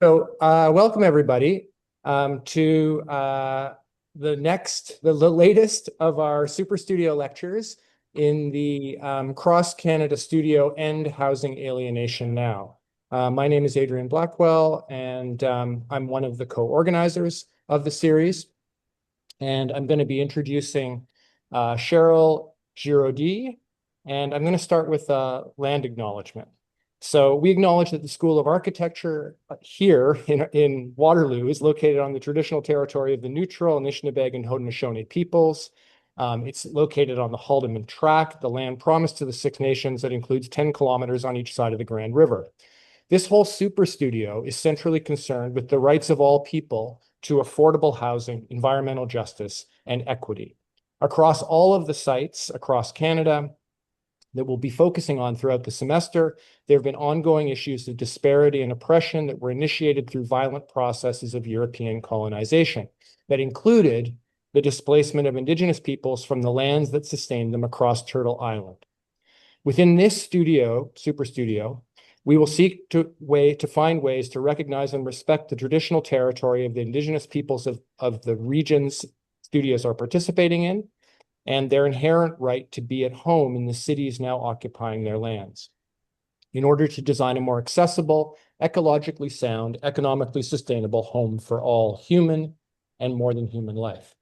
Welcome everybody to the latest of our Superstudio lectures in the Cross Canada Studio End Housing Alienation Now. My name is Adrian Blackwell, and I'm one of the co-organizers of the series. And I'm going to be introducing Cheryl Giraudy, and I'm going to start with land acknowledgement. So we acknowledge that the School of Architecture here in Waterloo is located on the traditional territory of the Neutral, Anishinaabe, and Haudenosaunee peoples. It's located on the Haldimand Tract, the land promised to the Six Nations that includes 10 kilometers on each side of the Grand River. This whole superstudio is centrally concerned with the rights of all people to affordable housing, environmental justice, and equity. Across all of the sites across Canada that we'll be focusing on throughout the semester, there have been ongoing issues of disparity and oppression that were initiated through violent processes of European colonization that included the displacement of Indigenous peoples from the lands that sustained them across Turtle Island. Within this superstudio, we will seek to find ways to recognize and respect the traditional territory of the Indigenous peoples of the regions studios are participating in, and their inherent right to be at home in the cities now occupying their lands, in order to design a more accessible, ecologically sound, economically sustainable home for all human and more than human life.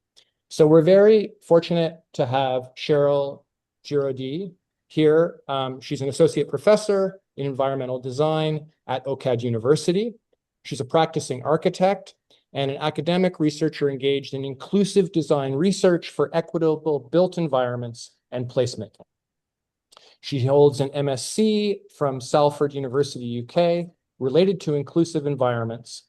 So we're very fortunate to have Cheryl Giraudy here. She's an associate professor in environmental design at OCAD University. She's a practicing architect and an academic researcher engaged in inclusive design research for equitable built environments and placemaking. She holds an MSc from Salford University, UK, related to inclusive environments.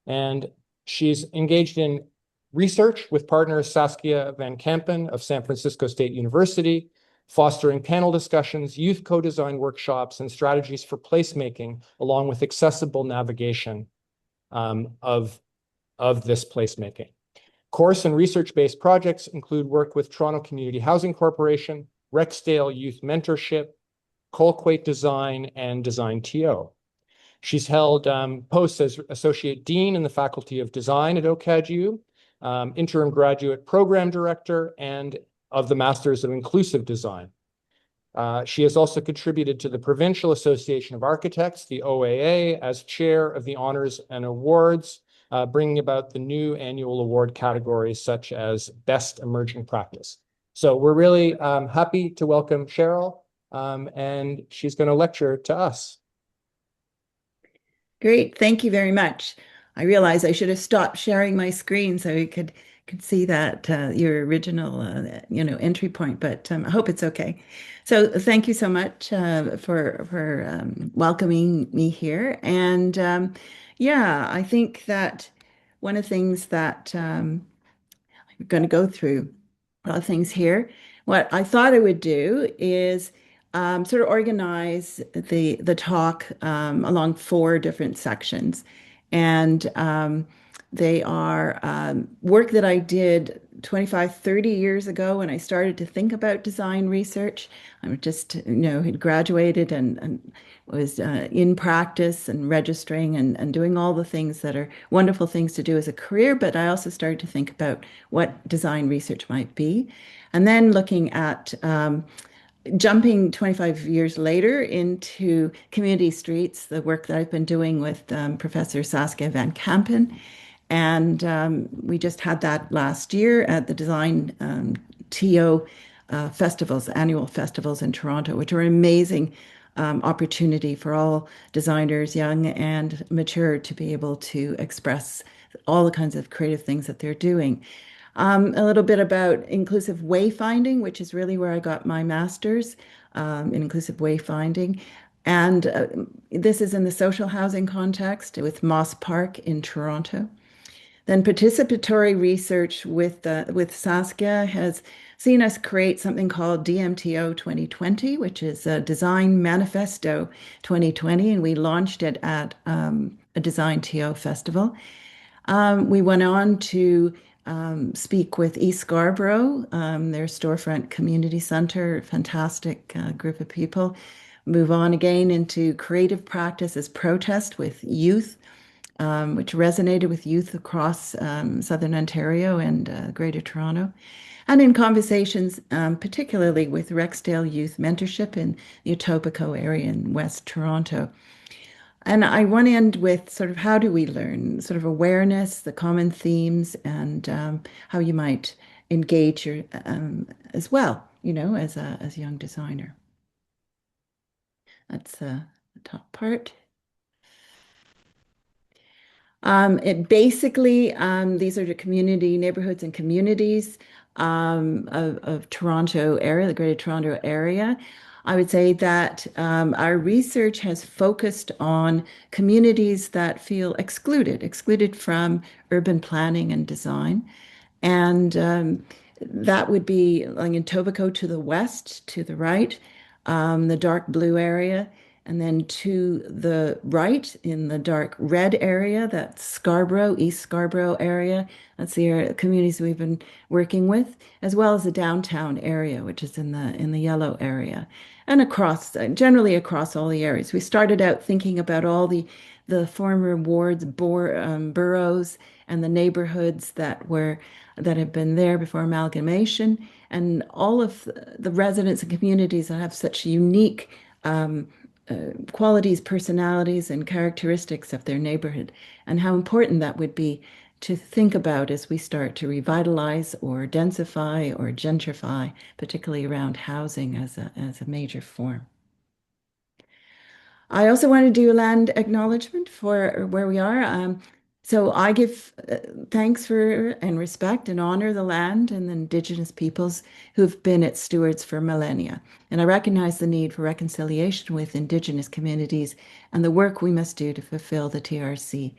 And she's engaged in research with partner Saskia Van Kampen of San Francisco State University, fostering panel discussions, youth co-design workshops, and strategies for placemaking, along with accessible navigation of this placemaking. Course and research-based projects include work with Toronto Community Housing Corporation, Rexdale Youth Mentorship, Colquate Design, and Design TO. She's held posts as Associate Dean in the Faculty of Design at OCAD-U, Interim Graduate Program Director, and of the Masters of Inclusive Design. She has also contributed to the Provincial Association of Architects, the OAA, as Chair of the Honors and Awards, bringing about the new annual award categories such as Best Emerging Practice. So we're really happy to welcome Cheryl, and she's going to lecture to us. Great, thank you very much. I realize I should have stopped sharing my screen so you could see that your original entry point, but I hope it's okay. So thank you so much for welcoming me here. And yeah, I think that one of the things that I'm going to go through a lot of things here. What I thought I would do is sort of organize the talk along four different sections. And they are work that I did 25, 30 years ago when I started to think about design research. I just, had graduated and was in practice and registering and doing all the things that are wonderful things to do as a career. But I also started to think about what design research might be. And then looking at jumping 25 years later into community streets, the work that I've been doing with Professor Saskia Van Kampen. And we just had that last year at the Design TO festivals, annual festivals in Toronto, which are an amazing opportunity for all designers, young and mature, to be able to express all the kinds of creative things that they're doing. A little bit about inclusive wayfinding, which is really where I got my master's in inclusive wayfinding. And this is in the social housing context with Moss Park in Toronto. Then participatory research with Saskia has seen us create something called DMTO 2020, which is a Design Manifesto 2020, and we launched it at a Design TO festival. We went on to speak with East Scarborough, their storefront community center, fantastic group of people. Move on again into creative practice as protest with youth which resonated with youth across Southern Ontario and Greater Toronto. And in conversations, particularly with Rexdale Youth Mentorship in the Etobicoke area in West Toronto. And I want to end with sort of how do we learn, sort of awareness, the common themes, and how you might engage your as well, as a young designer. That's the top part. It basically, these are the community neighborhoods and communities of Toronto area, the Greater Toronto area. I would say that our research has focused on communities that feel excluded from urban planning and design. And that would be like in Etobicoke to the west, to the right, the dark blue area. And then to the right in the dark red area, that's Scarborough, East Scarborough area. That's the communities we've been working with, as well as the downtown area, which is in the yellow area, and across generally across all the areas. We started out thinking about all the former wards, boroughs, and the neighborhoods that have been there before amalgamation, and all of the residents and communities that have such unique qualities, personalities, and characteristics of their neighborhood, and how important that would be to think about as we start to revitalize or densify or gentrify, particularly around housing as a major form. I also want to do a land acknowledgement for where we are. So I give thanks for and respect and honor the land and the Indigenous peoples who've been its stewards for millennia. And I recognize the need for reconciliation with Indigenous communities and the work we must do to fulfill the TRC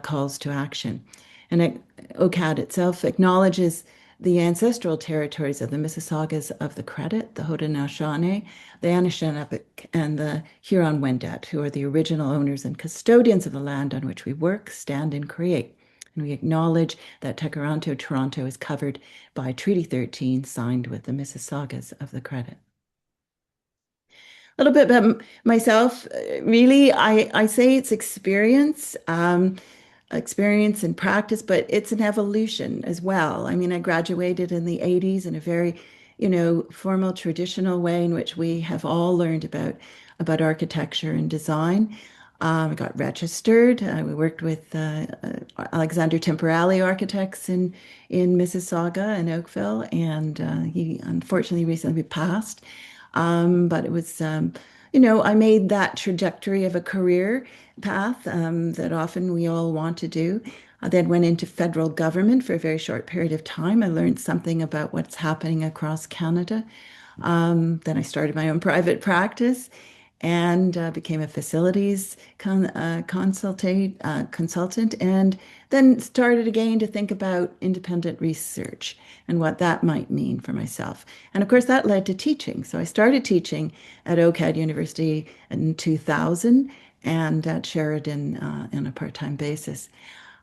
calls to action. And OCAD itself acknowledges the ancestral territories of the Mississaugas of the Credit, the Haudenosaunee, the Anishinaabeg, and the Huron-Wendat, who are the original owners and custodians of the land on which we work, stand, and create. And we acknowledge that Tekaranto, Toronto is covered by Treaty 13 signed with the Mississaugas of the Credit. A little bit about myself, really, I say it's experience and practice, but it's an evolution as well. I mean, I graduated in the 80s in a very, formal, traditional way in which we have all learned about architecture and design. I got registered. We worked with Alexander Temporale Architects in Mississauga and Oakville, and he unfortunately recently passed. But it was, I made that trajectory of a career path that often we all want to do. I then went into federal government for a very short period of time. I learned something about what's happening across Canada. Then I started my own private practice and became a facilities consultant, and then started again to think about independent research and what that might mean for myself. And of course, that led to teaching. So I started teaching at OCAD University in 2000 and at Sheridan on a part-time basis.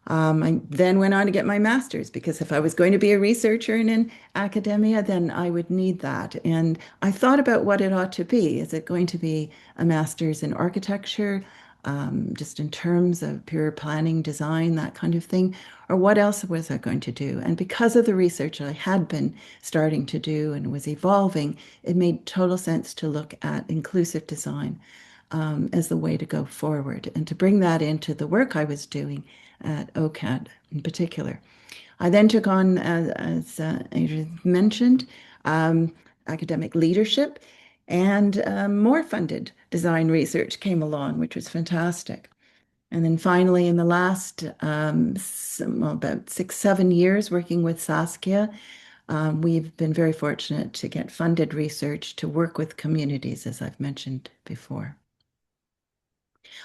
I then went on to get my master's because if I was going to be a researcher and in academia, then I would need that. And I thought about what it ought to be. Is it going to be a master's in architecture, just in terms of pure planning, design, that kind of thing? Or what else was I going to do? And because of the research I had been starting to do and was evolving, it made total sense to look at inclusive design as the way to go forward and to bring that into the work I was doing at OCAD in particular. I then took on, as Adrian mentioned, academic leadership, and more funded design research came along, which was fantastic. And then finally, in the last about 6, 7 years working with Saskia, we've been very fortunate to get funded research to work with communities, as I've mentioned before.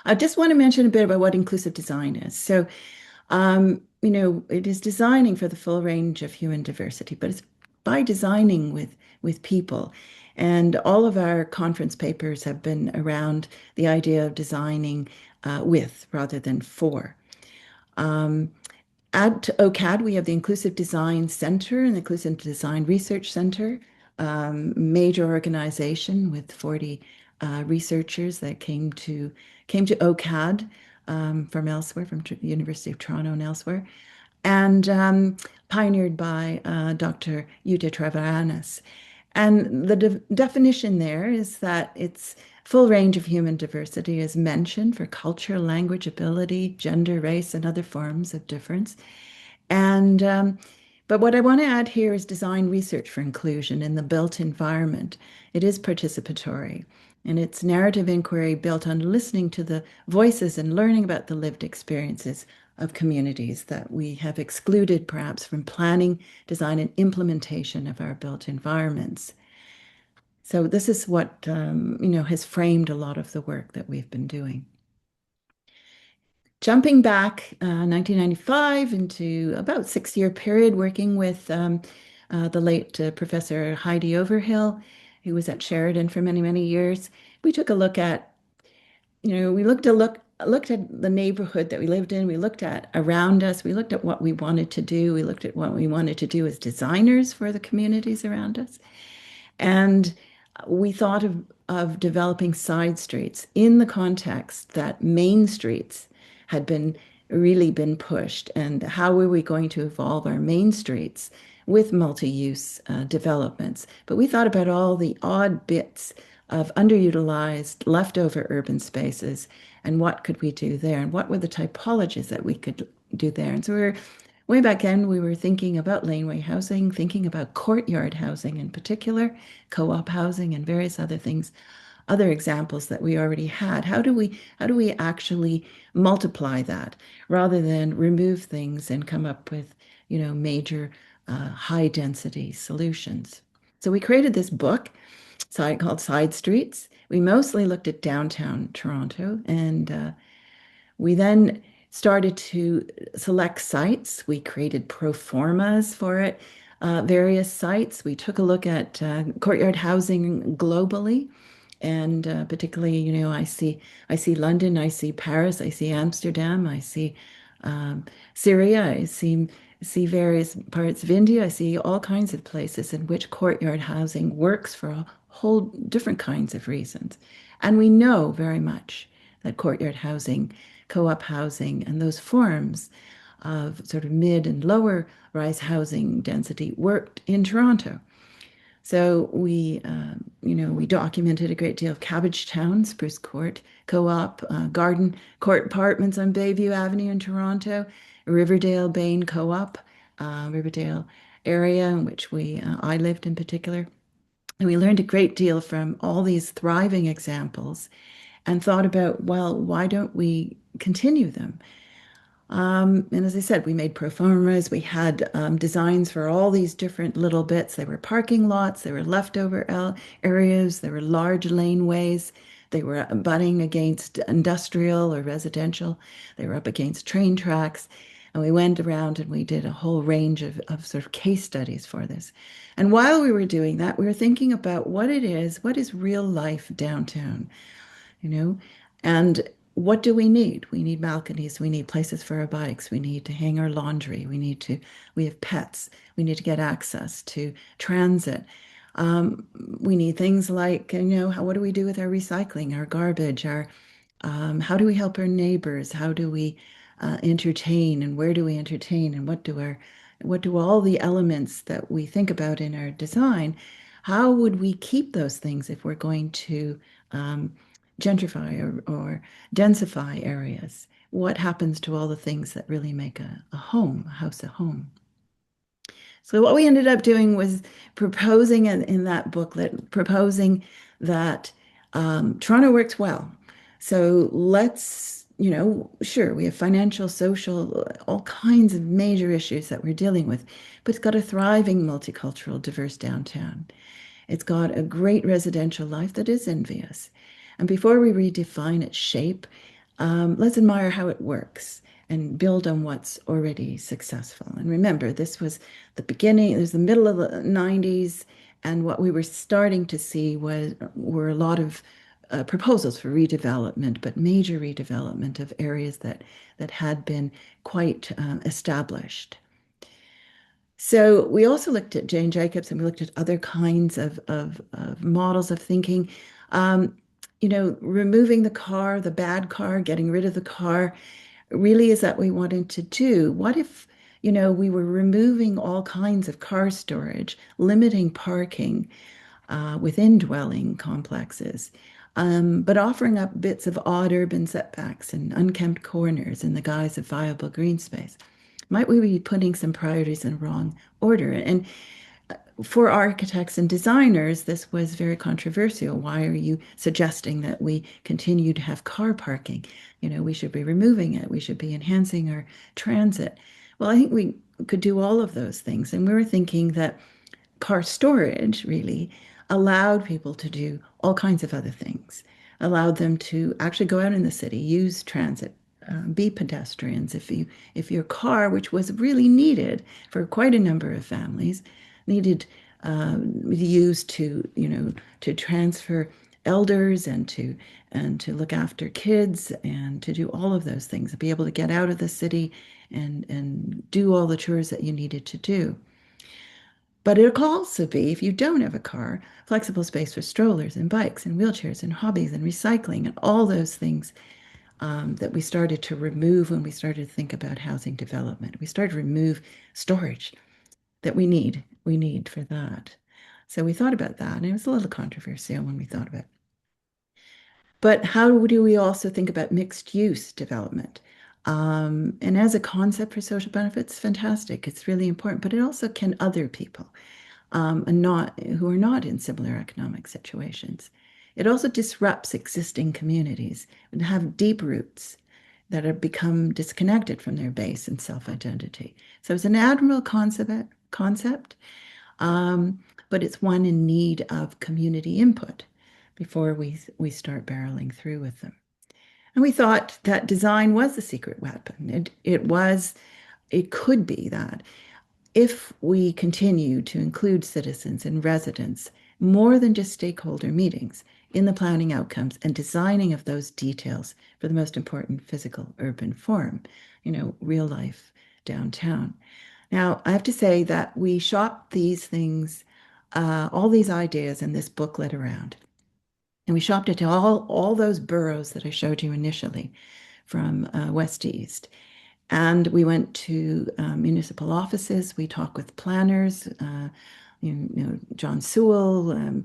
I just want to mention a bit about what inclusive design is. So, it is designing for the full range of human diversity, but it's by designing with people. And all of our conference papers have been around the idea of designing with rather than for. At OCAD, we have the Inclusive Design Center and the Inclusive Design Research Center, major organization with 40 researchers that came to OCAD from elsewhere, from the University of Toronto and elsewhere, and pioneered by Dr. Yuta Travaranis. And the definition there is that it's full range of human diversity is mentioned for culture, language, ability, gender, race, and other forms of difference. And but what I want to add here is design research for inclusion in the built environment. It is participatory, and it's narrative inquiry built on listening to the voices and learning about the lived experiences of communities that we have excluded perhaps from planning, design, and implementation of our built environments. So this is what has framed a lot of the work that we've been doing. Jumping back 1995 into about 6 year period working with the late Professor Heidi Overhill, who was at Sheridan for many, many years. We took a look at, we looked at the neighborhood that we lived in. We looked at around us. We looked at what we wanted to do. We looked at what we wanted to do as designers for the communities around us. And we thought of developing side streets in the context that main streets had really been pushed. And how were we going to evolve our main streets with multi-use developments? But we thought about all the odd bits of underutilized, leftover urban spaces and what could we do there? And what were the typologies that we could do there? And so way back then, we were thinking about laneway housing, thinking about courtyard housing in particular, co-op housing, and various other things, other examples that we already had. How do we actually multiply that rather than remove things and come up with, major high density solutions? So we created this book called Side Streets. We mostly looked at downtown Toronto, and we then started to select sites. We created pro formas for it, various sites. We took a look at courtyard housing globally, and particularly, I see London, I see Paris, I see Amsterdam, I see Syria, I see various parts of India. I see all kinds of places in which courtyard housing works for a whole different kinds of reasons. And we know very much that courtyard housing, co-op housing, and those forms of sort of mid and lower rise housing density worked in Toronto. So we documented a great deal of Cabbagetown, Spruce Court, Co-op, Garden Court Apartments on Bayview Avenue in Toronto, Riverdale Bain Co-op, Riverdale area in which I lived in particular. And we learned a great deal from all these thriving examples and thought about, well, why don't we continue them? And as I said, we made pro formas. We had designs for all these different little bits. They were parking lots, they were leftover areas, they were large laneways, they were butting against industrial or residential, they were up against train tracks. And we went around and we did a whole range of sort of case studies for this. And while we were doing that, we were thinking about what is real life downtown, you know? And what do we need? We need balconies, we need places for our bikes, we need to hang our laundry, we have pets, we need to get access to transit. We need things like, what do we do with our recycling, our garbage, how do we help our neighbors? How do we entertain, and where do we entertain, and what do all the elements that we think about in our design, how would we keep those things if we're going to gentrify or densify areas? What happens to all the things that really make a home, a house a home? So what we ended up doing was proposing in that booklet, proposing that Toronto works well. So let's, sure, we have financial, social, all kinds of major issues that we're dealing with, but it's got a thriving multicultural, diverse downtown. It's got a great residential life that is envious. And before we redefine its shape, let's admire how it works and build on what's already successful. And remember, this was the beginning, it was the middle of the 90s, and what we were starting to see were a lot of proposals for redevelopment, but major redevelopment of areas that had been quite established. So we also looked at Jane Jacobs, and we looked at other kinds of models of thinking. removing the car, the bad car, getting rid of the car, really is that we wanted to do? What if, we were removing all kinds of car storage, limiting parking within dwelling complexes, but offering up bits of odd urban setbacks and unkempt corners in the guise of viable green space? Might we be putting some priorities in the wrong order? And for architects and designers, this was very controversial. Why are you suggesting that we continue to have car parking? We should be removing it. We should be enhancing our transit. Well, I think we could do all of those things. And we were thinking that car storage really allowed people to do all kinds of other things, allowed them to actually go out in the city, use transit, be pedestrians. If your car, which was really needed for quite a number of families, needed used to transfer elders and to look after kids and to do all of those things, be able to get out of the city and do all the chores that you needed to do. But it could also be, if you don't have a car, flexible space for strollers and bikes and wheelchairs and hobbies and recycling and all those things that we started to remove when we started to think about housing development. We started to remove storage that we need for that. So we thought about that, and it was a little controversial when we thought about it. But how do we also think about mixed use development? And as a concept for social benefits, fantastic. It's really important, but it also can other people and not who are not in similar economic situations. It also disrupts existing communities and have deep roots that have become disconnected from their base and self-identity. So it's an admirable concept, but it's one in need of community input before we start barreling through with them. And we thought that design was the secret weapon. It could be that if we continue to include citizens and residents more than just stakeholder meetings in the planning outcomes and designing of those details for the most important physical urban form, real life downtown. Now, I have to say that we shopped these things, all these ideas in this booklet around. And we shopped it to all those boroughs that I showed you initially from west to east. And we went to municipal offices. We talked with planners, John Sewell,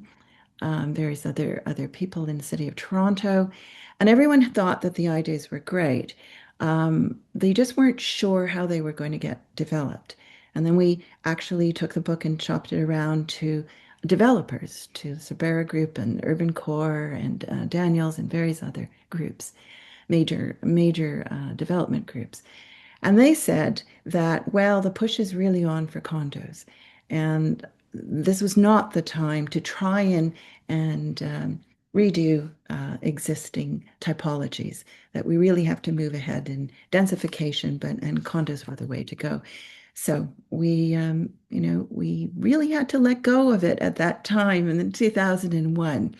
various other people in the city of Toronto, and everyone thought that the ideas were great. They just weren't sure how they were going to get developed. And then we actually took the book and chopped it around to developers, to the Sabera Group and Urban Core and Daniels and various other groups, major development groups. And they said that, well, the push is really on for condos. And this was not the time to try and redo existing typologies, that we really have to move ahead in densification, and condos were the way to go. So we really had to let go of it at that time in 2001.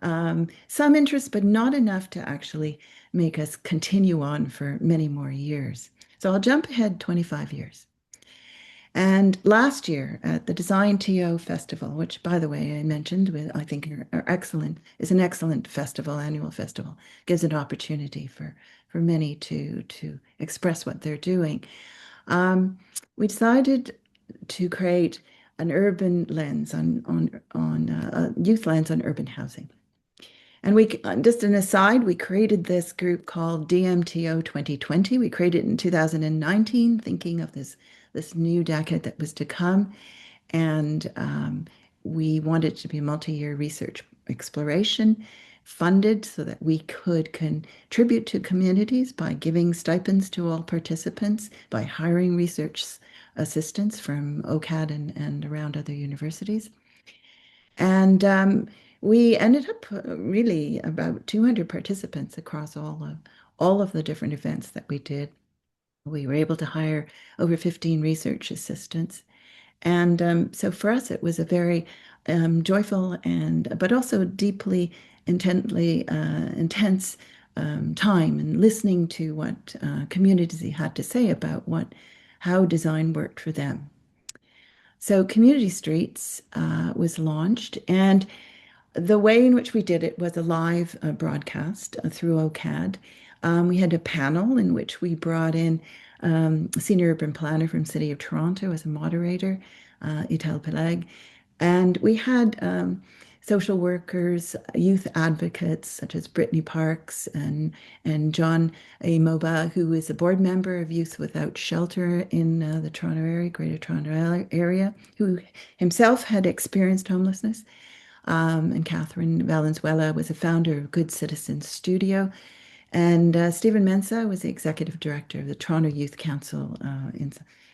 Some interest, but not enough to actually make us continue on for many more years. So I'll jump ahead 25 years. And last year at the Design TO Festival, which by the way I mentioned, I think is an excellent festival, annual festival, gives an opportunity for many to express what they're doing. We decided to create an urban lens on youth lens on urban housing. And just an aside, we created this group called DMTO 2020. We created it in 2019, thinking of this new decade that was to come. And we wanted it to be a multi-year research exploration funded so that we could contribute to communities by giving stipends to all participants, by hiring research assistants from OCAD and around other universities. And we ended up really about 200 participants across all of the different events that we did. We were able to hire over 15 research assistants. And so for us, it was a very joyful but also deeply, intense time and listening to what communities had to say about how design worked for them. So Community Streets was launched, and The way in which we did it was a live broadcast through OCAD. We had a panel in which we brought in a senior urban planner from City of Toronto as a moderator, Ital Peleg, and we had social workers, youth advocates such as Brittany Parks and John A. Moba, who is a board member of Youth Without Shelter in the Toronto area, Greater Toronto area, who himself had experienced homelessness. And Catherine Valenzuela was a founder of Good Citizens Studio. And Stephen Mensah was the executive director of the Toronto Youth Council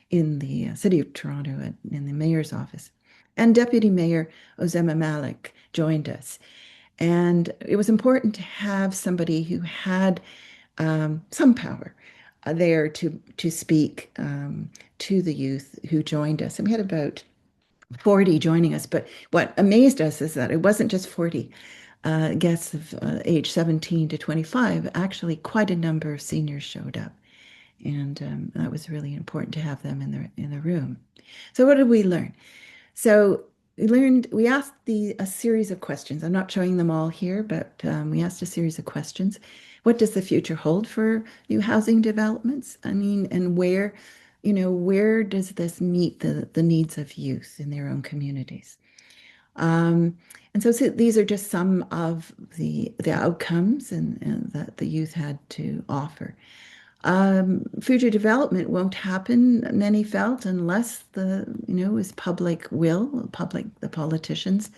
in the City of Toronto in the mayor's office. And Deputy Mayor Ozema Malik joined us. And it was important to have somebody who had some power there to speak to the youth who joined us. And we had about 40 joining us. But what amazed us is that it wasn't just 40 guests of age 17 to 25. Actually, quite a number of seniors showed up. And that was really important to have them in the room. So what did we learn? So we asked a series of questions. I'm not showing them all here, but we asked a series of questions. What does the future hold for new housing developments? I mean, and where does this meet the needs of youth in their own communities? Um, and so these are just some of the outcomes and that the youth had to offer. Future development won't happen, many felt, unless is public will, the politicians,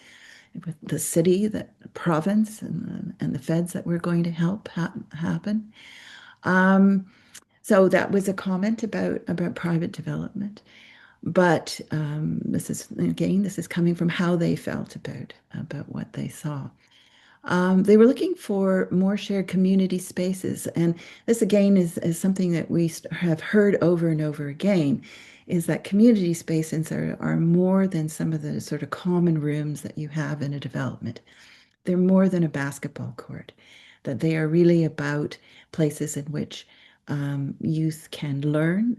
with the city, the province, and the feds that we're going to help happen. Um, so that was a comment about private development. But this is coming from how they felt about what they saw. They were looking for more shared community spaces. And this, again, is something that we have heard over and over again, is that community spaces are more than some of the sort of common rooms that you have in a development. They're more than a basketball court, that they are really about places in which youth can learn,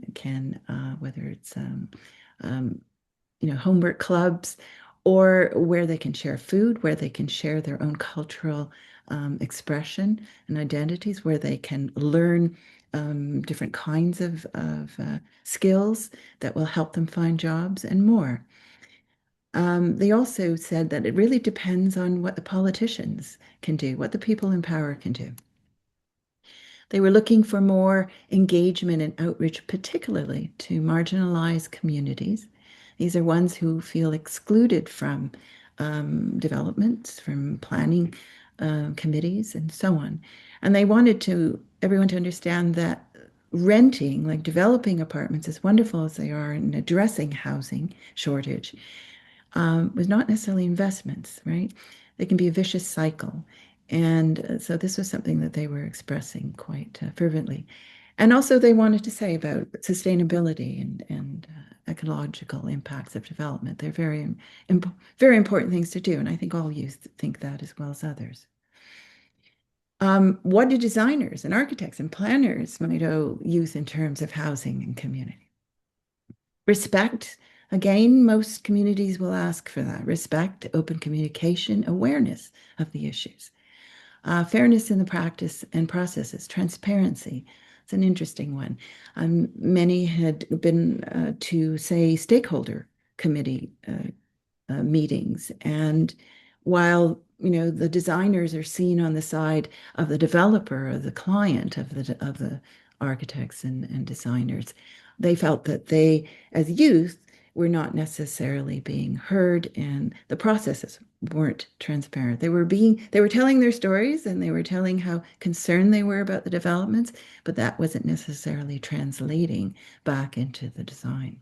whether it's um, homework clubs, or where they can share food, where they can share their own cultural expression and identities, where they can learn different kinds of skills that will help them find jobs and more. They also said that it really depends on what the politicians can do, what the people in power can do. They were looking for more engagement and outreach, particularly to marginalized communities. These are ones who feel excluded from developments, from planning committees, and so on. And they wanted everyone to understand that renting, like developing apartments, as wonderful as they are in addressing housing shortage, was not necessarily investments, right? They can be a vicious cycle. And so this was something that they were expressing quite fervently. And also they wanted to say about sustainability and ecological impacts of development. They're very important things to do. And I think all youth think that as well as others. What do designers and architects and planners might owe youth in terms of housing and community? Respect. Again, most communities will ask for that. Respect, open communication, awareness of the issues. Fairness in the practice and processes, transparency. It's an interesting one. Many had been to, say, stakeholder committee meetings. And while the designers are seen on the side of the developer or the client of the architects and designers, they felt that they, as youth, were not necessarily being heard, and the processes weren't transparent. They were telling their stories, and they were telling how concerned they were about the developments, but that wasn't necessarily translating back into the design.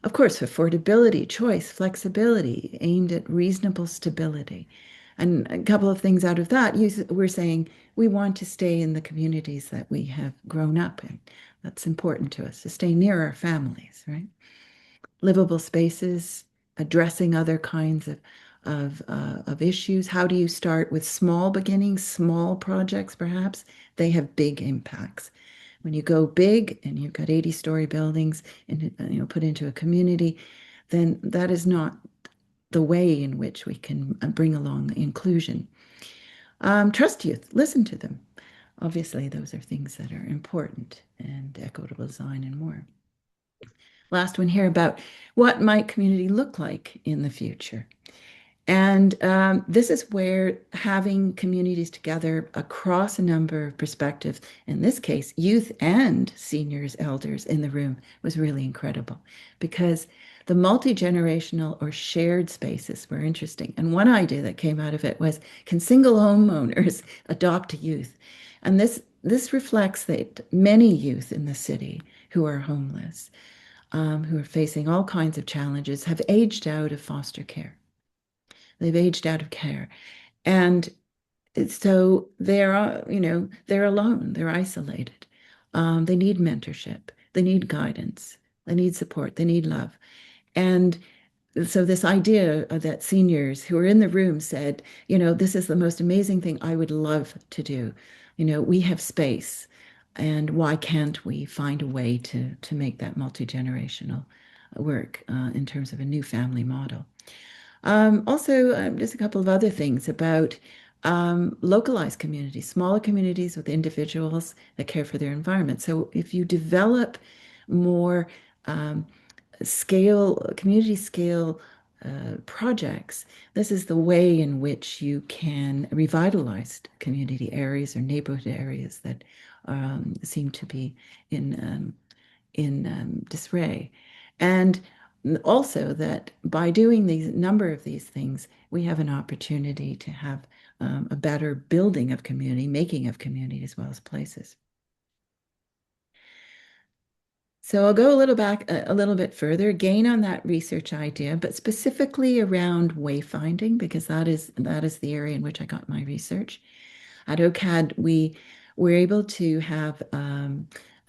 Of course, affordability, choice, flexibility, aimed at reasonable stability. And a couple of things out of that, we're saying we want to stay in the communities that we have grown up in. That's important to us, to stay near our families, right? Livable spaces, addressing other kinds of issues. How do you start with small beginnings, small projects, perhaps? They have big impacts. When you go big and you've got 80-story buildings and put into a community, then that is not the way in which we can bring along inclusion. Trust youth, listen to them. Obviously, those are things that are important, and equitable design and more. Last one here about what might community look like in the future. And this is where having communities together across a number of perspectives, in this case, youth and seniors, elders in the room, was really incredible because the multi-generational or shared spaces were interesting. And one idea that came out of it was, can single homeowners adopt a youth? And this reflects that many youth in the city who are homeless, who are facing all kinds of challenges, have aged out of foster care. They've aged out of care. And so they're alone, they're isolated. They need mentorship, they need guidance, they need support, they need love. And so this idea that seniors who are in the room said, this is the most amazing thing I would love to do. We have space, and why can't we find a way to make that multi-generational work in terms of a new family model? Also, just a couple of other things about localized communities, smaller communities with individuals that care for their environment. So if you develop more um, community scale projects, this is the way in which you can revitalize community areas or neighborhood areas that seem to be in disarray. And also that by doing these number of these things, we have an opportunity to have a better building of community, making of community as well as places. So I'll go a little bit further, again on that research idea, but specifically around wayfinding, because that is the area in which I got my research. At OCAD, we were able to have a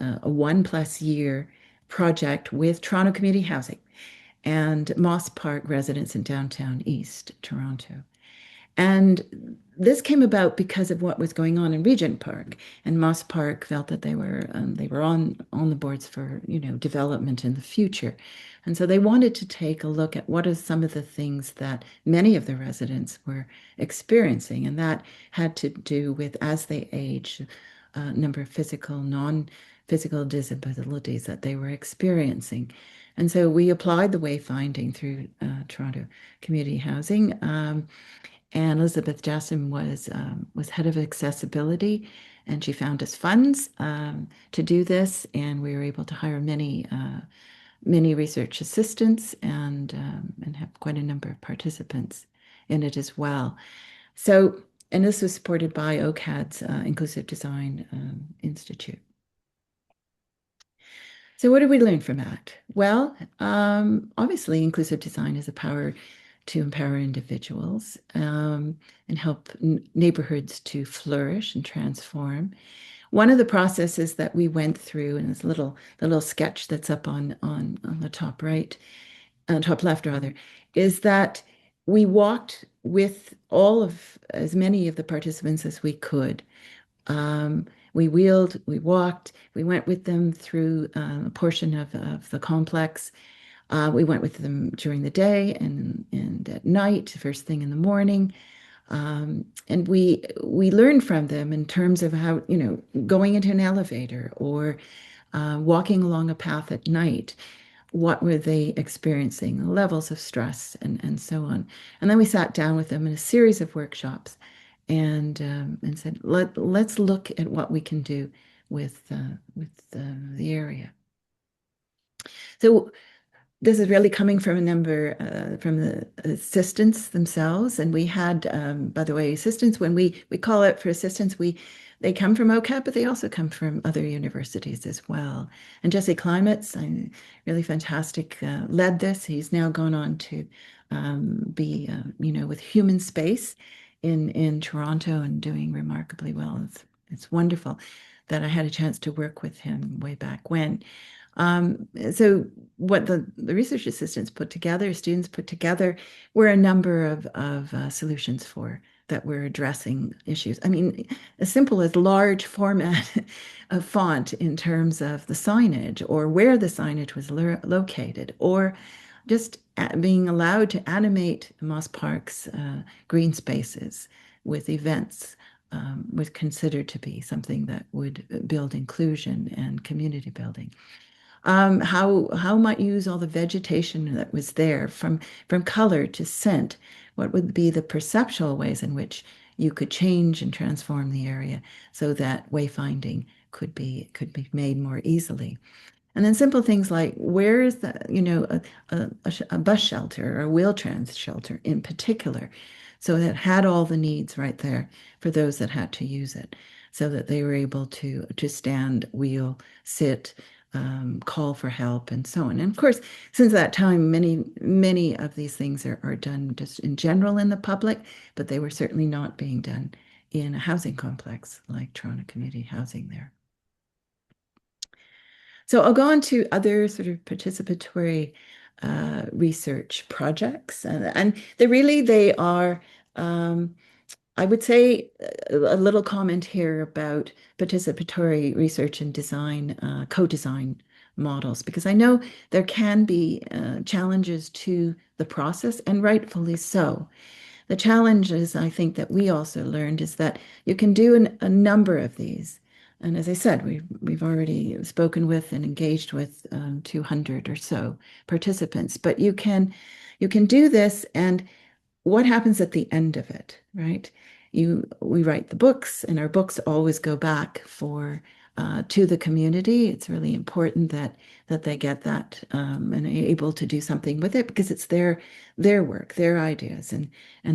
1+ year project with Toronto Community Housing and Moss Park residents in downtown East Toronto. And this came about because of what was going on in Regent Park, and Moss Park felt that they were on the boards for development in the future, and so they wanted to take a look at what are some of the things that many of the residents were experiencing, and that had to do with as they age, a number of physical, non-physical disabilities that they were experiencing. And so we applied the wayfinding through Toronto Community Housing. And Elizabeth Jassim was head of accessibility, and she found us funds to do this, and we were able to hire many research assistants and have quite a number of participants in it as well. So, and this was supported by OCAD's Inclusive Design Institute. So what did we learn from that? Well, obviously, inclusive design is a power to empower individuals and help neighborhoods to flourish and transform. One of the processes that we went through, and this little sketch that's up on the top right, top left rather, is that we walked with as many of the participants as we could. We wheeled, we walked, we went with them through a portion of the complex. We went with them during the day and at night, first thing in the morning. And we learned from them in terms of how, going into an elevator or walking along a path at night, what were they experiencing, the levels of stress and so on. And then we sat down with them in a series of workshops and said, let's look at what we can do with the area. So this is really coming from a number from the assistants themselves. And we had, by the way, assistants, when we call out for assistants, they come from OCAD, but they also come from other universities as well. And Jesse Klimetz, really fantastic, led this. He's now gone on to be, with Human Space in Toronto and doing remarkably well. It's wonderful that I had a chance to work with him way back when. So what the research assistants put together, students put together, were a number of solutions for that were addressing issues. I mean, as simple as large format of font in terms of the signage or where the signage was located, or just being allowed to animate Moss Park's green spaces with events was considered to be something that would build inclusion and community building. How might you use all the vegetation that was there from color to scent? What would be the perceptual ways in which you could change and transform the area so that wayfinding could be made more easily? And then simple things like where is a bus shelter or a wheel-trans shelter in particular, so that had all the needs right there for those that had to use it, so that they were able to stand, wheel, sit, call for help, and so on. And of course, since that time, many of these things are done just in general in the public, but they were certainly not being done in a housing complex like Toronto Community Housing there. So I'll go on to other sort of participatory research projects, and they are. I would say a little comment here about participatory research and design, co-design models, because I know there can be challenges to the process, and rightfully so. The challenges I think that we also learned is that you can do a number of these. And as I said, we've already spoken with and engaged with 200 or so participants, but you can do this, and what happens at the end of it, right? We write the books, and our books always go back for to the community. It's really important that they get that and are able to do something with it, because it's their work, their ideas, and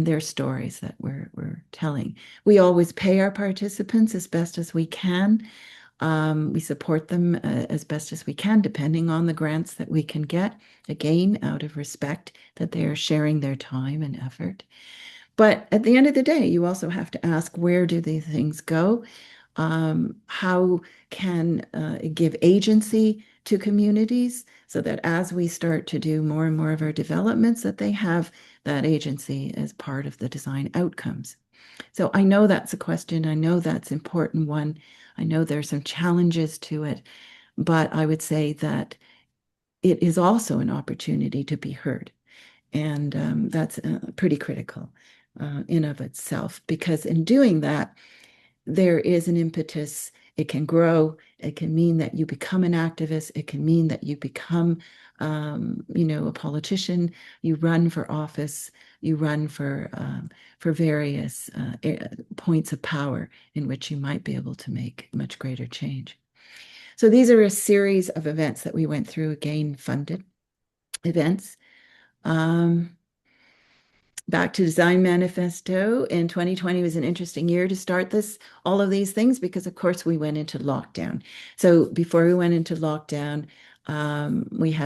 their stories that we're telling. We always pay our participants as best as we can. We support them as best as we can, depending on the grants that we can get, again, out of respect that they are sharing their time and effort. But at the end of the day, you also have to ask, where do these things go? How can it give agency to communities so that as we start to do more and more of our developments, that they have that agency as part of the design outcomes? So I know that's a question. I know that's an important one. I know there's some challenges to it, but I would say that it is also an opportunity to be heard. And that's pretty critical in of itself, because in doing that, there is an impetus. It can grow. It can mean that you become an activist. It can mean that you become, a politician. You run for office. You run for various points of power in which you might be able to make much greater change. So these are a series of events that we went through, again, funded events. Back to Design Manifesto in 2020 was an interesting year to start all of these things, because of course we went into lockdown. So before we went into lockdown, we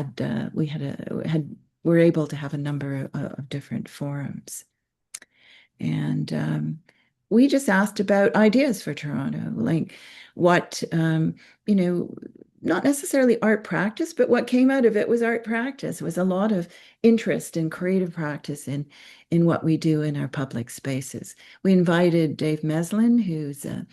were able to have a number of different forums. And we just asked about ideas for Toronto, like what, not necessarily art practice, but what came out of it was art practice. It was a lot of interest in creative practice in what we do in our public spaces. We invited Dave Meslin, who's a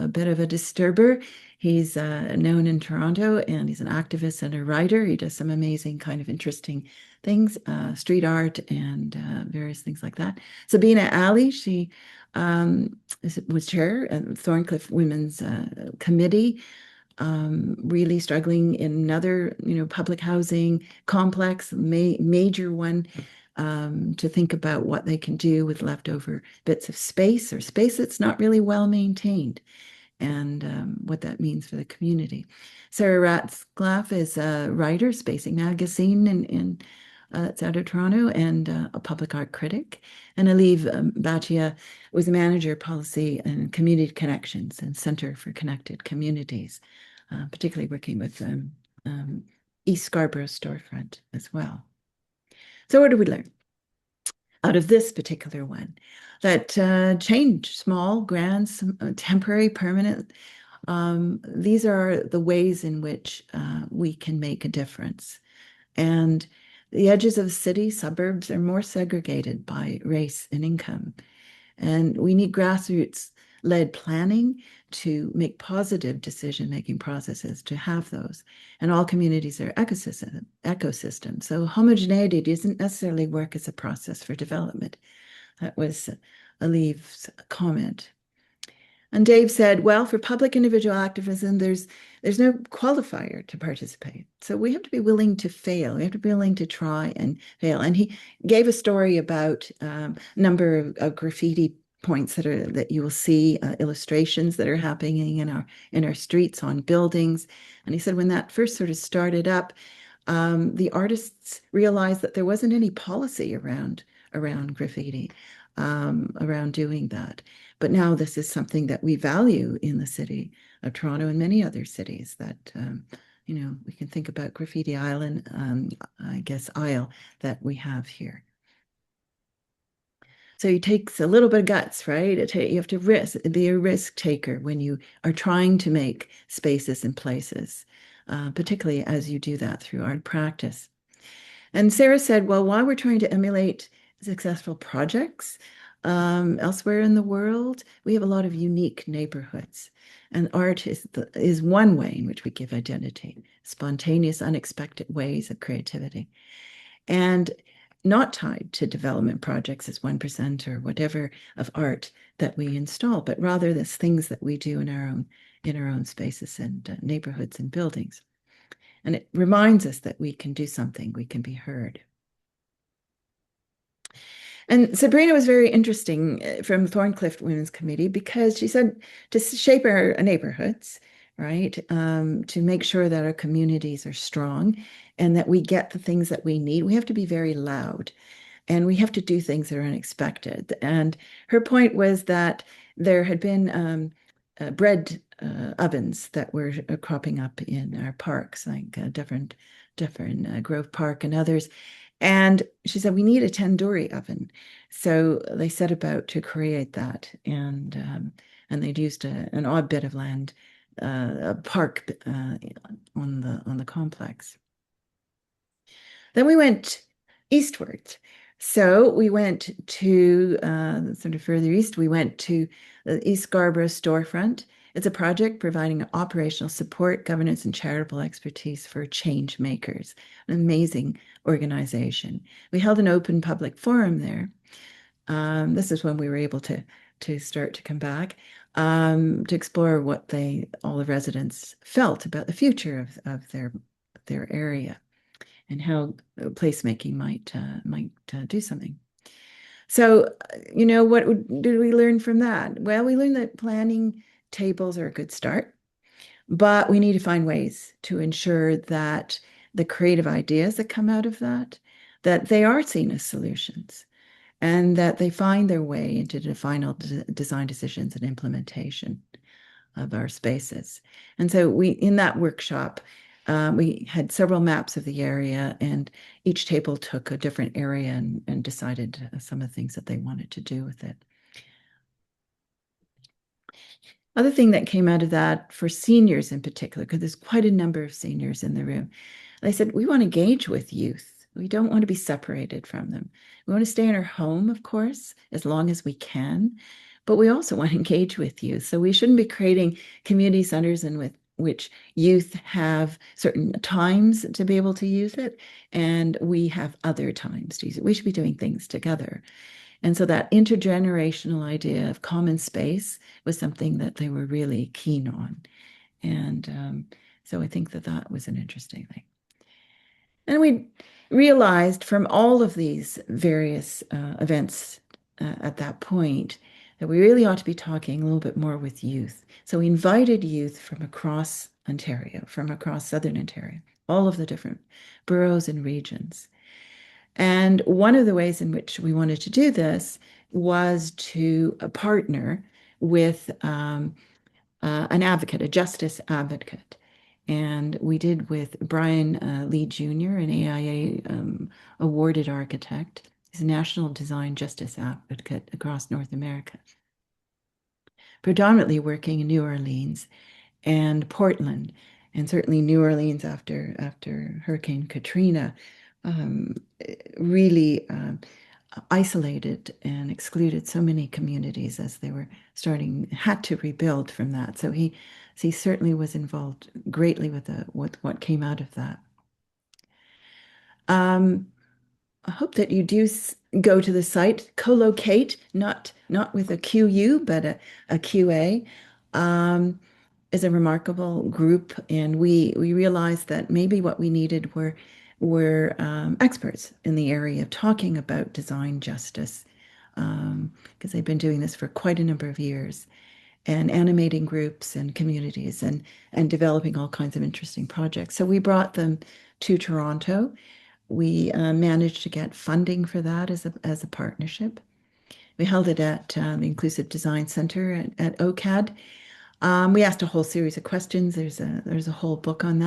bit of a disturber. He's known in Toronto, and he's an activist and a writer. He does some amazing kind of interesting things, street art and various things like that. Sabina Ali, she was chair of Thorncliffe Women's Committee, really struggling in another, public housing complex, major one, to think about what they can do with leftover bits of space, or space that's not really well maintained, and what that means for the community. Sarah Ratzlaff is a writer, Spacing Magazine, and it's out of Toronto, and a public art critic. And Aliv Bhatia was a manager, policy, and community connections and Center for Connected Communities, particularly working with East Scarborough Storefront as well. So what did we learn out of this particular one? That change, small, grand, temporary, permanent, these are the ways in which we can make a difference. And the edges of the city, suburbs, are more segregated by race and income. And we need grassroots led planning to make positive decision-making processes to have those. And all communities are ecosystems. So homogeneity doesn't necessarily work as a process for development. That was Aliv's comment. And Dave said, well, for public individual activism, there's no qualifier to participate. So we have to be willing to fail. We have to be willing to try and fail. And he gave a story about a number of graffiti points that you will see, illustrations that are happening in our streets on buildings. And he said when that first sort of started up, the artists realized that there wasn't any policy around graffiti, around doing that. But now this is something that we value in the city of Toronto and many other cities that, we can think about Graffiti Island, I guess, Isle that we have here. So it takes a little bit of guts, right? You have to be a risk taker when you are trying to make spaces and places, particularly as you do that through art practice. And Sarah said, well, while we're trying to emulate successful projects elsewhere in the world, we have a lot of unique neighborhoods. And art is one way in which we give identity, spontaneous, unexpected ways of creativity. And not tied to development projects as 1% or whatever of art that we install, but rather the things that we do in our own spaces and neighborhoods and buildings. And it reminds us that we can do something, we can be heard. And Sabrina was very interesting from Thorncliffe Women's Committee because she said to shape our neighborhoods, right, to make sure that our communities are strong and that we get the things that we need, we have to be very loud and we have to do things that are unexpected. And her point was that there had been bread ovens that were cropping up in our parks, like different Grove Park and others. And she said, we need a tandoori oven. So they set about to create that. And they'd used an odd bit of land, a park on the complex. Then we went eastwards. So we went to sort of further east, we went to the East Scarborough storefront. It's a project providing operational support, governance, and charitable expertise for change makers. An amazing organization. We held an open public forum there. This is when we were able to start to come back to explore what all the residents felt about the future of their area and how placemaking might do something. So, what did we learn from that? Well, we learned that planning tables are a good start, but we need to find ways to ensure that the creative ideas that come out of that they are seen as solutions and that they find their way into the final design decisions and implementation of our spaces. And so in that workshop, we had several maps of the area, and each table took a different area and decided some of the things that they wanted to do with it. Other thing that came out of that for seniors in particular, because there's quite a number of seniors in the room, they said, we want to engage with youth. We don't want to be separated from them. We want to stay in our home, of course, as long as we can, but we also want to engage with youth. So we shouldn't be creating community centers in which youth have certain times to be able to use it, and we have other times to use it. We should be doing things together. And so that intergenerational idea of common space was something that they were really keen on. And so I think that was an interesting thing. And we realized from all of these various events at that point that we really ought to be talking a little bit more with youth. So we invited youth from across Ontario, from across Southern Ontario, all of the different boroughs and regions. And one of the ways in which we wanted to do this was to partner with an advocate, a justice advocate. And we did with Brian Lee Jr., an AIA awarded architect. He's a national design justice advocate across North America, predominantly working in New Orleans and Portland, and certainly New Orleans after Hurricane Katrina. Really isolated and excluded so many communities as they were had to rebuild from that. So he certainly was involved greatly with what came out of that. Um, I hope that you do go to the site, co-locate, not with a QU, but a QA. Um, is a remarkable group, and we realized that maybe what we needed were experts in the area of talking about design justice, because they've been doing this for quite a number of years, and animating groups and communities and developing all kinds of interesting projects. So we brought them to Toronto. We managed to get funding for that as a partnership. We held it at the Inclusive Design Center at OCAD. We asked a whole series of questions. There's a whole book on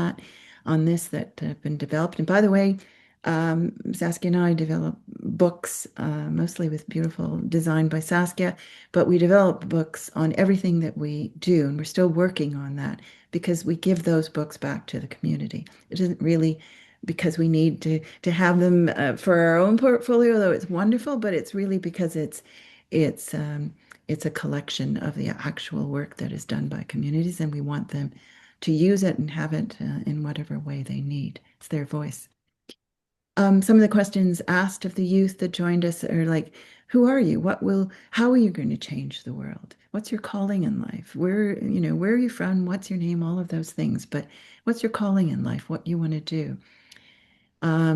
this that have been developed. And by the way, Saskia and I develop books, mostly with beautiful design by Saskia, but we develop books on everything that we do, and we're still working on that because we give those books back to the community. It isn't really because we need to have them for our own portfolio, though it's wonderful, but it's really because it's it's a collection of the actual work that is done by communities, and we want them to use it and have it in whatever way they need. It's their voice. Some of the questions asked of the youth that joined us are like, who are you? How are you going to change the world? What's your calling in life? Where are you from? What's your name? All of those things. But what's your calling in life? What you want to do?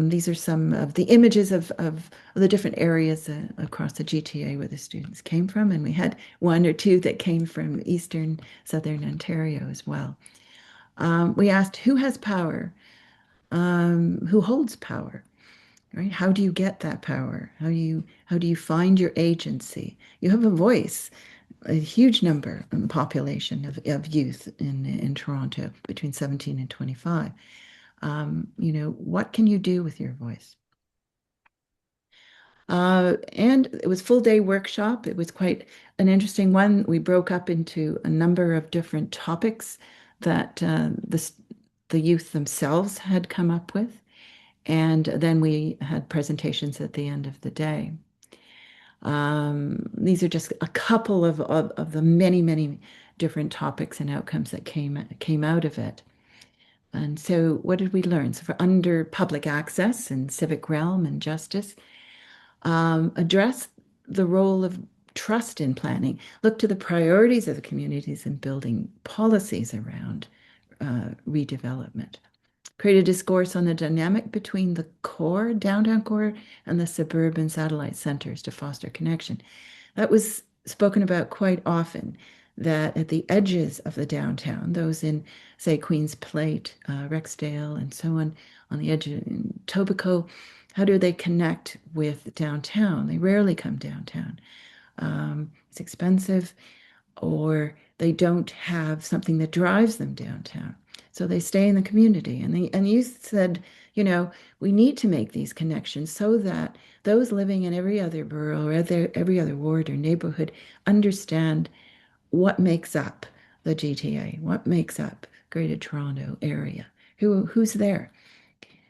These are some of the images of the different areas across the GTA where the students came from. And we had one or two that came from Eastern, Southern Ontario as well. We asked who has power, who holds power, right? How do you get that power? How do you find your agency? You have a voice, a huge number in the population of youth in Toronto between 17 and 25. What can you do with your voice? And it was full day workshop. It was quite an interesting one. We broke up into a number of different topics that the youth themselves had come up with. And then we had presentations at the end of the day. These are just a couple of the many, many different topics and outcomes that came out of it. And so what did we learn? So for under public access and civic realm and justice, address the role of trust in planning, look to the priorities of the communities in building policies around redevelopment, create a discourse on the dynamic between the core, downtown core, and the suburban satellite centers to foster connection. That was spoken about quite often, that at the edges of the downtown, those in, say, Queen's Plate, Rexdale, and so on the edge of Tobico, how do they connect with downtown? They rarely come downtown. It's expensive, or they don't have something that drives them downtown. So they stay in the community. And you said, we need to make these connections so that those living in every other borough or every other ward or neighborhood understand what makes up the GTA, what makes up Greater Toronto area, who's there,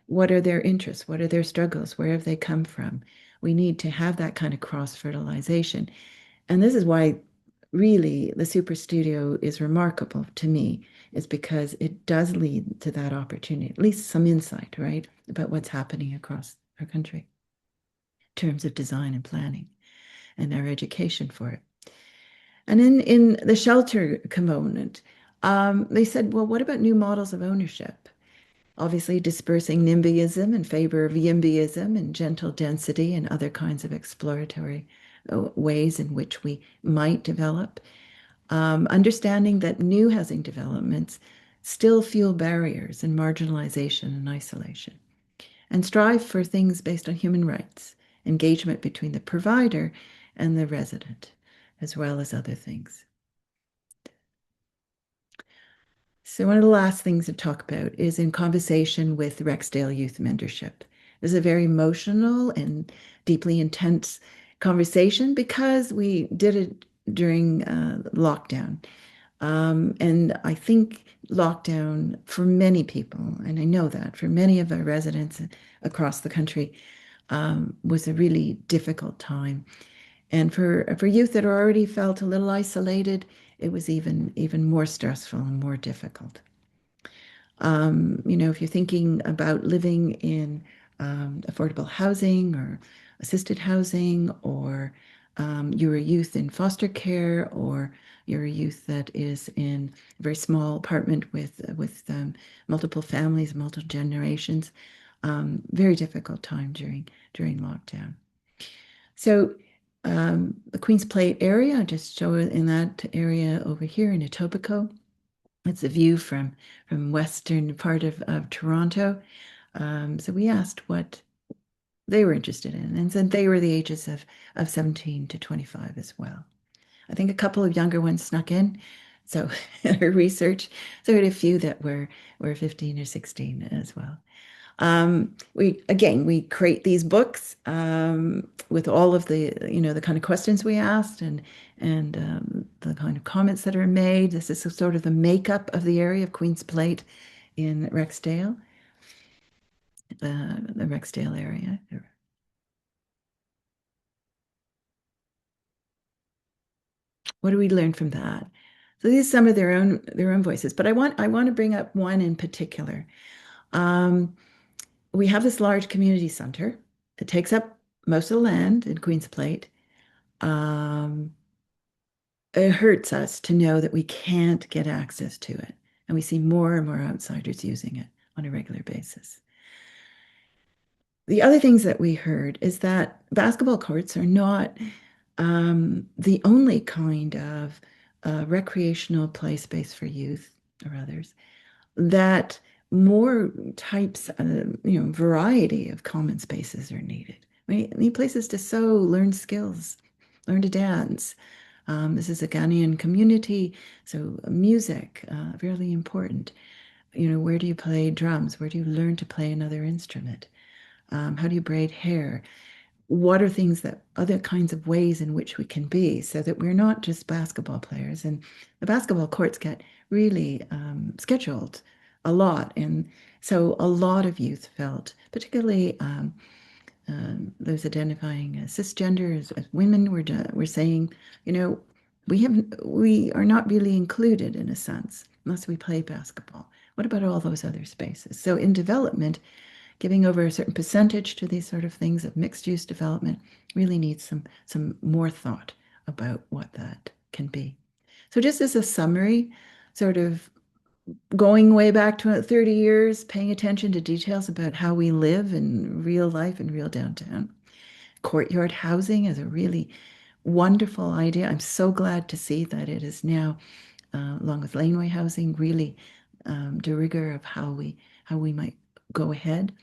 what are their interests, what are their struggles, where have they come from. We need to have that kind of cross-fertilization. And this is why really the Super Studio is remarkable to me, is because it does lead to that opportunity, at least some insight, right, about what's happening across our country in terms of design and planning and our education for it. And in the shelter component, they said, well, what about new models of ownership? Obviously dispersing NIMBYism in favor of YIMBYism and gentle density and other kinds of exploratory ways in which we might develop. Understanding that new housing developments still fuel barriers and marginalization and isolation, and strive for things based on human rights, engagement between the provider and the resident, as well as other things. So one of the last things to talk about is in conversation with Rexdale Youth Mentorship. This is a very emotional and deeply intense conversation because we did it during lockdown. And I think lockdown for many people, and I know that for many of our residents across the country, was a really difficult time. And for youth that already felt a little isolated, it was even more stressful and more difficult. If you're thinking about living in affordable housing or assisted housing, or you're a youth in foster care, or you're a youth that is in a very small apartment with multiple families, multiple generations, very difficult time during lockdown. So the Queen's Plate area, just show it in that area over here in Etobicoke. It's a view from western part of Toronto. So we asked what they were interested in, and said they were the ages of 17 to 25 as well. I think a couple of younger ones snuck in. So in our research, so we had a few that were 15 or 16 as well. We create these books with all of the kind of questions we asked and the kind of comments that are made. This is sort of the makeup of the area of Queen's Plate in Rexdale, the Rexdale area. What do we learn from that? So these are some of their own voices, but I want to bring up one in particular. Um, we have this large community center that takes up most of the land in Queen's Plate. Um, it hurts us to know that we can't get access to it, and we see more and more outsiders using it on a regular basis. The other things that we heard is that basketball courts are not the only kind of recreational play space for youth or others, that more types, variety of common spaces are needed. We need places to sew, learn skills, learn to dance. This is a Ghanaian community, so music, really important. Where do you play drums? Where do you learn to play another instrument? How do you braid hair? What are things that other kinds of ways in which we can be so that we're not just basketball players? And the basketball courts get really scheduled a lot. And so a lot of youth felt, particularly those identifying as cisgender, as women, were saying, you know, we are not really included in a sense unless we play basketball. What about all those other spaces? So in development, giving over a certain percentage to these sort of things of mixed use development really needs some more thought about what that can be. So just as a summary, sort of going way back to 30 years, paying attention to details about how we live in real life in real downtown. Courtyard housing is a really wonderful idea. I'm so glad to see that it is now, along with laneway housing, really de rigueur of how we might go ahead.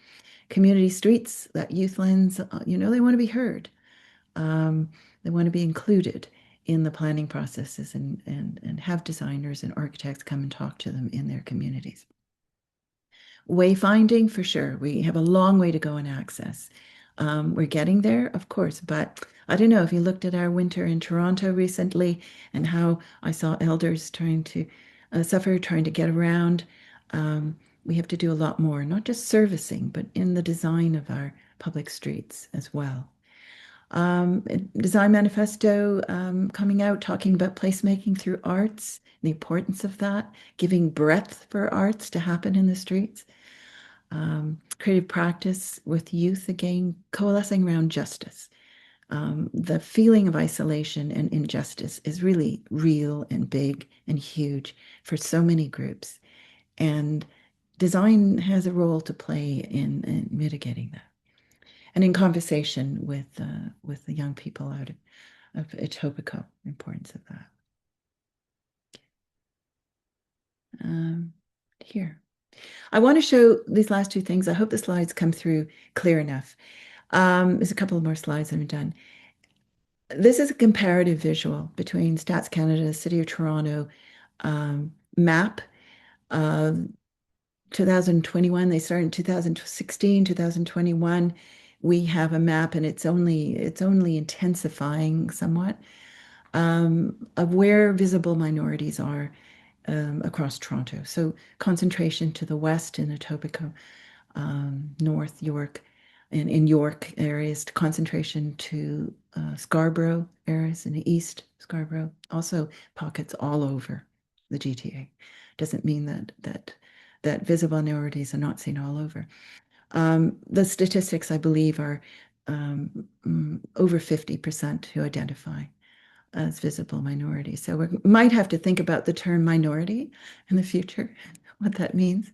Community streets, that youth lens, they want to be heard. They want to be included in the planning processes and have designers and architects come and talk to them in their communities. Wayfinding, for sure. We have a long way to go in access. We're getting there, of course, but I don't know if you looked at our winter in Toronto recently and how I saw elders trying to suffer, trying to get around. We have to do a lot more, not just servicing, but in the design of our public streets as well. Design manifesto coming out talking about placemaking through arts, the importance of that, giving breadth for arts to happen in the streets. Creative practice with youth again, coalescing around justice. The feeling of isolation and injustice is really real and big and huge for so many groups. And design has a role to play in mitigating that. And in conversation with the young people out of Etobicoke, the importance of that. Here. I want to show these last two things. I hope the slides come through clear enough. There's a couple of more slides I'm done. This is a comparative visual between Stats Canada, City of Toronto map. 2021, they started in 2016, 2021. We have a map, and it's only intensifying somewhat of where visible minorities are across Toronto. So concentration to the west in Etobicoke, north York, in York areas, to concentration to Scarborough areas in the east, Scarborough, also pockets all over the GTA. Doesn't mean that visible minorities are not seen all over. The statistics, I believe, are over 50% who identify as visible minorities. So we might have to think about the term minority in the future, what that means.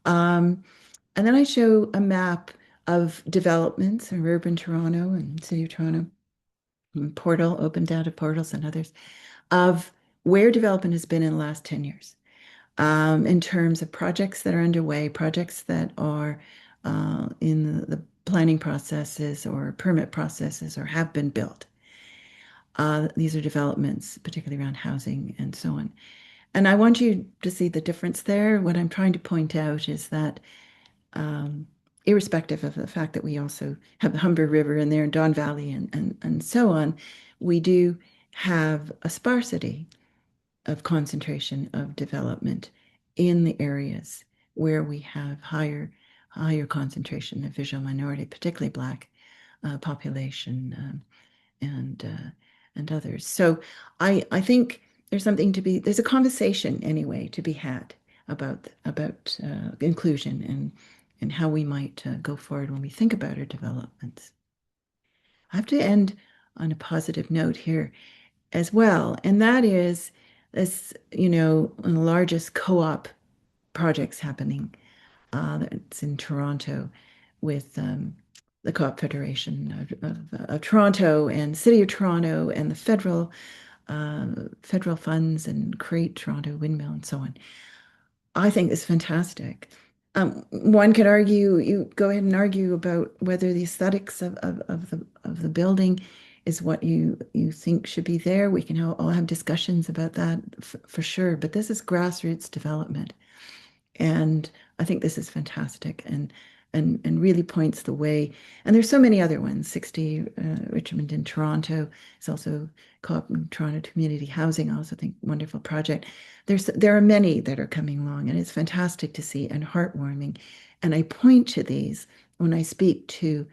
Um, and then I show a map of developments in urban Toronto and City of Toronto, and Portal, open data portals, and others, of where development has been in the last 10 years, in terms of projects that are underway, projects that are in the planning processes or permit processes or have been built. These are developments, particularly around housing and so on. And I want you to see the difference there. What I'm trying to point out is that um, irrespective of the fact that we also have the Humber River in there and Don Valley and so on, we do have a sparsity of concentration of development in the areas where we have higher concentration of visual minority, particularly Black population and others. So I think there's a conversation anyway to be had about inclusion and how we might go forward when we think about our developments. I have to end on a positive note here as well, and that is this, one of the largest co-op projects happening that's in Toronto with the Co-op Federation of Toronto and City of Toronto and the federal funds and Create Toronto Windmill and so on. I think is fantastic. One could argue, you go ahead and argue about whether the aesthetics of the building is what you think should be there. We can all have discussions about that for sure. But this is grassroots development. And I think this is fantastic and really points the way. And there's so many other ones. 60 Richmond in Toronto is also Co-op Toronto Community Housing. I also think wonderful project. There are many that are coming along, and it's fantastic to see and heartwarming. And I point to these when I speak to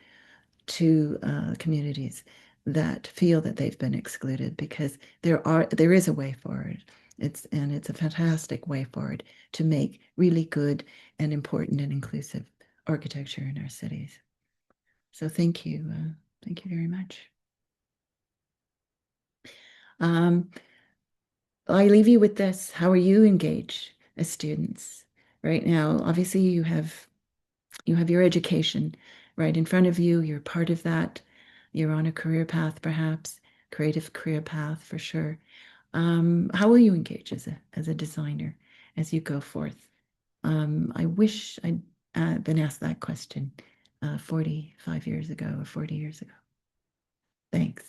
communities that feel that they've been excluded, because there is a way forward. It's a fantastic way forward to make really good and important and inclusive architecture in our cities. So thank you very much. Um, I leave you with this. How are you engaged as students right now? Obviously, you have your education right in front of you. You're part of that. You're on a career path, perhaps, creative career path for sure. How will you engage as a designer as you go forth? I wish I'd been asked that question 45 years ago or 40 years ago. Thanks.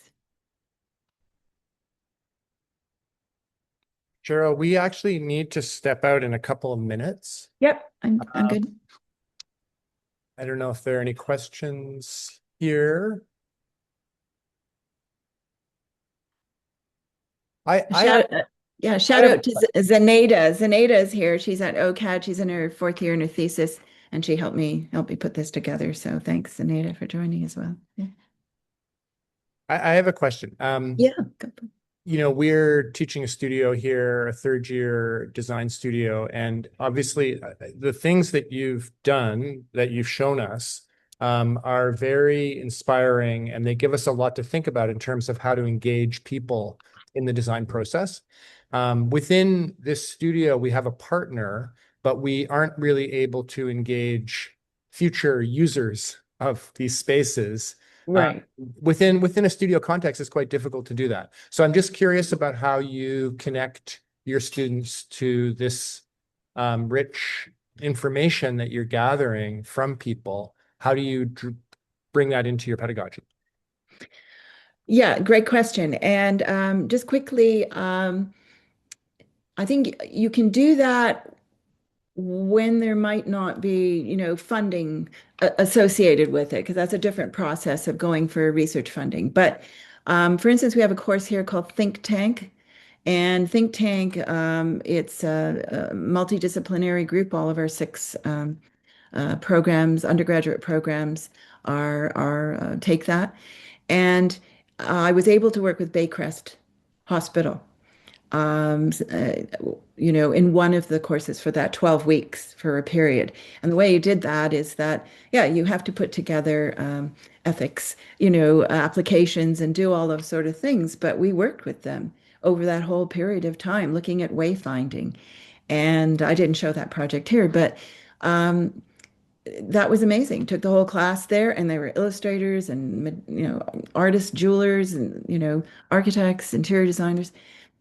Cheryl, we actually need to step out in a couple of minutes. Yep, I'm Um, good. I don't know if there are any questions here. I have, Shout out to Zenaida. Zenaida is here. She's at OCAD. She's in her fourth year in her thesis, and she helped me put this together. So thanks, Zenaida, for joining as well. Yeah. I have a question. Yeah. Go for it. We're teaching a studio here, a third year design studio, and obviously the things that you've done, that you've shown us, are very inspiring, and they give us a lot to think about in terms of how to engage people in the design process. Within this studio, we have a partner, but we aren't really able to engage future users of these spaces. Right. Within a studio context, it's quite difficult to do that. So I'm just curious about how you connect your students to this rich information that you're gathering from people. How do you bring that into your pedagogy? Yeah, great question. And just quickly, I think you can do that when there might not be, funding associated with it, because that's a different process of going for research funding. But for instance, we have a course here called Think Tank. And Think Tank, it's a multidisciplinary group. All of our six programs, undergraduate programs, take that. And I was able to work with Baycrest Hospital, um, uh, in one of the courses for that 12 weeks for a period. And the way you did that is that, yeah, you have to put together ethics, applications and do all those sort of things. But we worked with them over that whole period of time, looking at wayfinding. And I didn't show that project here, but um, that was amazing. Took the whole class there, and they were illustrators and artists, jewelers, and architects, interior designers,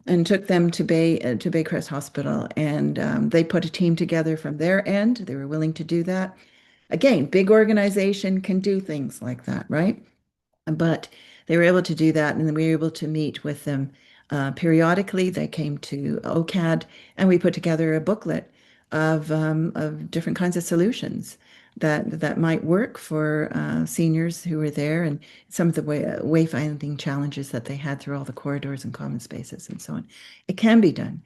and took them to Baycrest Hospital, and they put a team together from their end. They were willing to do that. Again, big organization can do things like that, right? But they were able to do that, and then we were able to meet with them periodically. They came to OCAD, and we put together a booklet of different kinds of solutions that might work for seniors who were there, and some of the wayfinding challenges that they had through all the corridors and common spaces and so on. It can be done.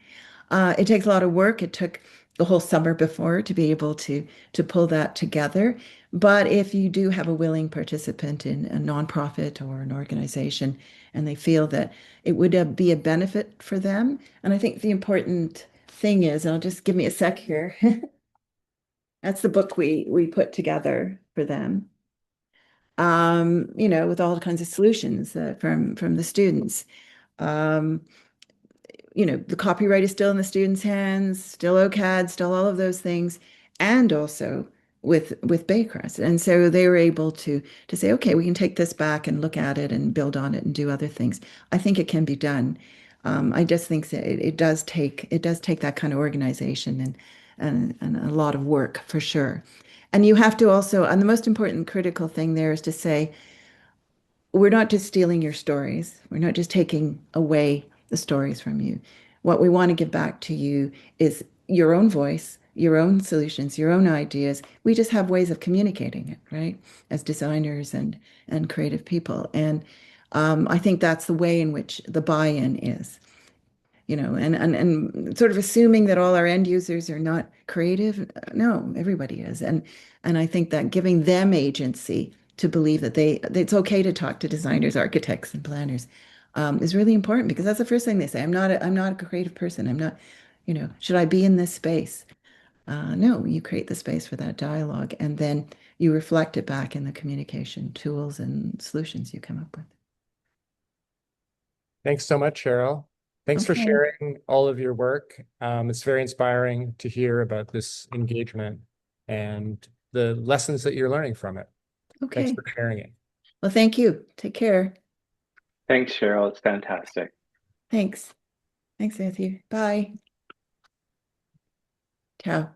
It takes a lot of work. It took the whole summer before to be able to pull that together. But if you do have a willing participant in a nonprofit or an organization, and they feel that it would be a benefit for them, and I think the important thing is, and I'll just give me a sec here. That's the book we put together for them. With all kinds of solutions from the students. Um, the copyright is still in the students' hands, still OCAD, still all of those things, and also with Baycrest. And so they were able to say, okay, we can take this back and look at it and build on it and do other things. I think it can be done. I just think that it does take that kind of organization and a lot of work for sure. And you have to also, and the most important critical thing there is to say, we're not just stealing your stories. We're not just taking away the stories from you. What we want to give back to you is your own voice, your own solutions, your own ideas. We just have ways of communicating it, right? As designers and creative people. And I think that's the way in which the buy-in is, and sort of assuming that all our end users are not creative. No, everybody is. And I think that giving them agency to believe that it's okay to talk to designers, architects, and planners is really important, because that's the first thing they say. I'm not a creative person. I'm not, should I be in this space? No, you create the space for that dialogue, and then you reflect it back in the communication tools and solutions you come up with. Thanks so much, Cheryl. Thanks for Okay. sharing all of your work. It's very inspiring to hear about this engagement and the lessons that you're learning from it. Thanks Okay. for sharing it. Well, thank you. Take care. Thanks, Cheryl. It's fantastic. Thanks. Thanks, Matthew. Bye. Ciao.